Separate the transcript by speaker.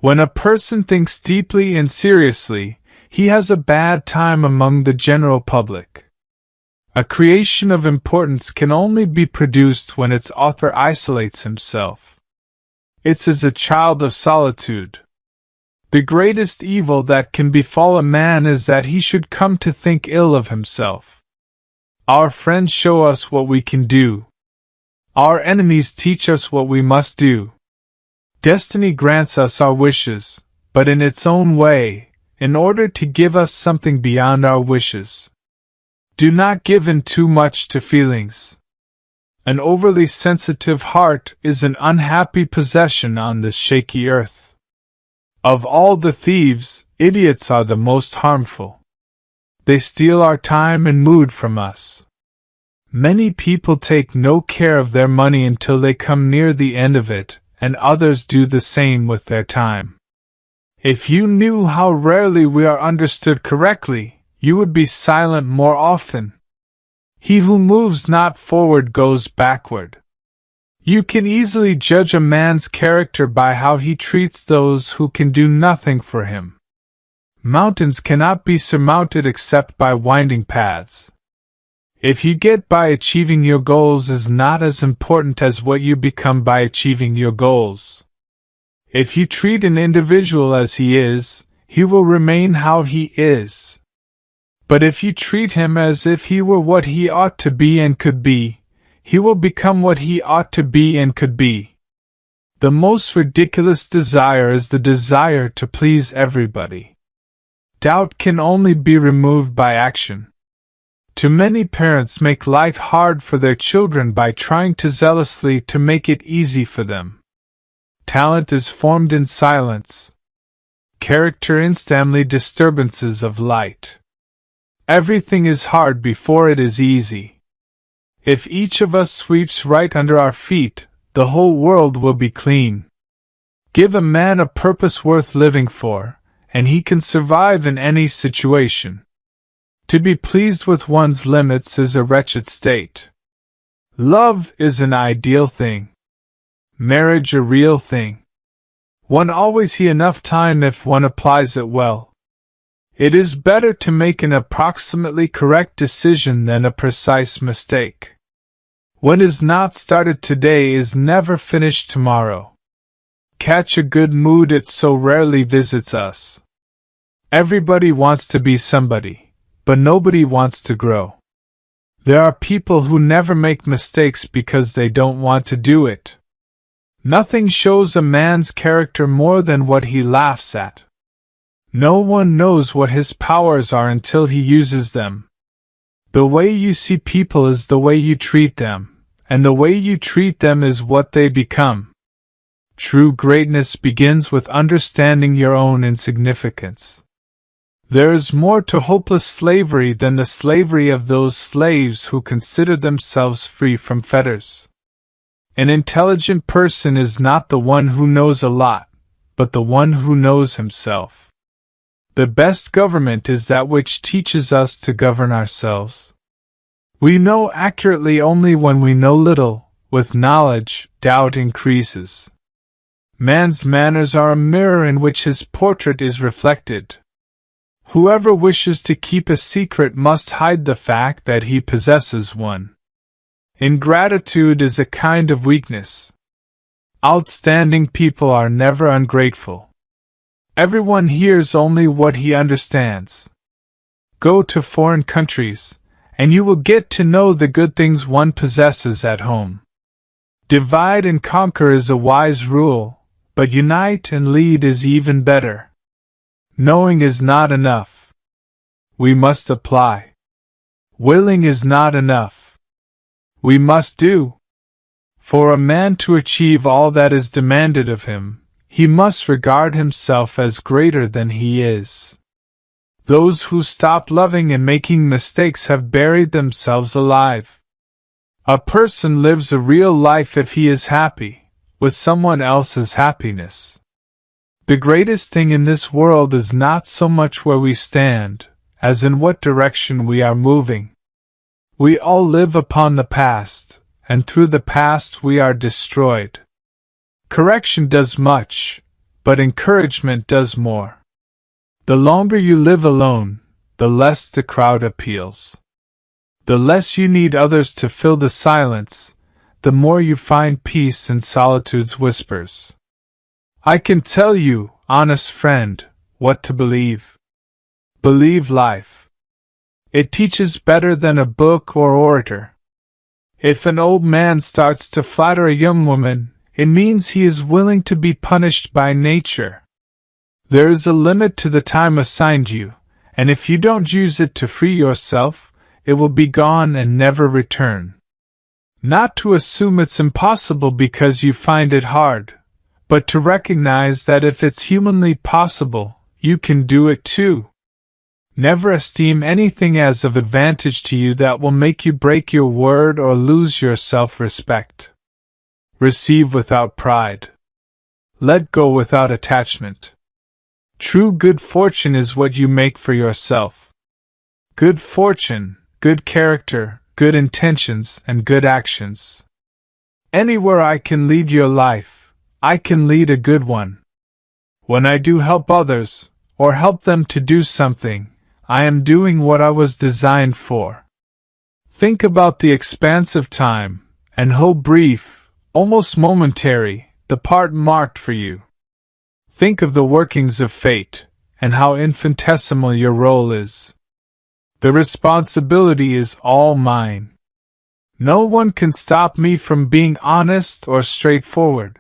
Speaker 1: When a person thinks deeply and seriously, he has a bad time among the general public. A creation of importance can only be produced when its author isolates himself. It's as a child of solitude. The greatest evil that can befall a man is that he should come to think ill of himself. Our friends show us what we can do. Our enemies teach us what we must do. Destiny grants us our wishes, but in its own way, in order to give us something beyond our wishes. Do not give in too much to feelings. An overly sensitive heart is an unhappy possession on this shaky earth. Of all the thieves, idiots are the most harmful. They steal our time and mood from us. Many people take no care of their money until they come near the end of it, and others do the same with their time. If you knew how rarely we are understood correctly, you would be silent more often. He who moves not forward goes backward. You can easily judge a man's character by how he treats those who can do nothing for him. Mountains cannot be surmounted except by winding paths. If you get by achieving your goals is not as important as what you become by achieving your goals. If you treat an individual as he is, he will remain how he is. But if you treat him as if he were what he ought to be and could be, he will become what he ought to be and could be. The most ridiculous desire is the desire to please everybody. Doubt can only be removed by action. Too many parents make life hard for their children by trying too zealously to make it easy for them. Talent is formed in silence. Character instantly disturbances of light. Everything is hard before it is easy. If each of us sweeps right under our feet, the whole world will be clean. Give a man a purpose worth living for, and he can survive in any situation. To be pleased with one's limits is a wretched state. Love is an ideal thing. Marriage a real thing. One always has enough time if one applies it well. It is better to make an approximately correct decision than a precise mistake. What is not started today is never finished tomorrow. Catch a good mood, it so rarely visits us. Everybody wants to be somebody, but nobody wants to grow. There are people who never make mistakes because they don't want to do it. Nothing shows a man's character more than what he laughs at. No one knows what his powers are until he uses them. The way you see people is the way you treat them, and the way you treat them is what they become. True greatness begins with understanding your own insignificance. There is more to hopeless slavery than the slavery of those slaves who consider themselves free from fetters. An intelligent person is not the one who knows a lot, but the one who knows himself. The best government is that which teaches us to govern ourselves. We know accurately only when we know little. With knowledge, doubt increases. Man's manners are a mirror in which his portrait is reflected. Whoever wishes to keep a secret must hide the fact that he possesses one. Ingratitude is a kind of weakness. Outstanding people are never ungrateful. Everyone hears only what he understands. Go to foreign countries, and you will get to know the good things one possesses at home. Divide and conquer is a wise rule, but unite and lead is even better. Knowing is not enough. We must apply. Willing is not enough. We must do. For a man to achieve all that is demanded of him, he must regard himself as greater than he is. Those who stop loving and making mistakes have buried themselves alive. A person lives a real life if he is happy, with someone else's happiness. The greatest thing in this world is not so much where we stand, as in what direction we are moving. We all live upon the past, and through the past we are destroyed. Correction does much, but encouragement does more. The longer you live alone, the less the crowd appeals. The less you need others to fill the silence, the more you find peace in solitude's whispers. I can tell you, honest friend, what to believe. Believe life. It teaches better than a book or orator. If an old man starts to flatter a young woman, it means he is willing to be punished by nature. There is a limit to the time assigned you, and if you don't use it to free yourself, it will be gone and never return. Not to assume it's impossible because you find it hard, but to recognize that if it's humanly possible, you can do it too. Never esteem anything as of advantage to you that will make you break your word or lose your self-respect. Receive without pride. Let go without attachment. True good fortune is what you make for yourself. Good fortune, good character, good intentions, and good actions. Anywhere I can lead your life, I can lead a good one. When I do help others, or help them to do something, I am doing what I was designed for. Think about the expanse of time, and how brief, almost momentary, the part marked for you. Think of the workings of fate, and how infinitesimal your role is. The responsibility is all mine. No one can stop me from being honest or straightforward.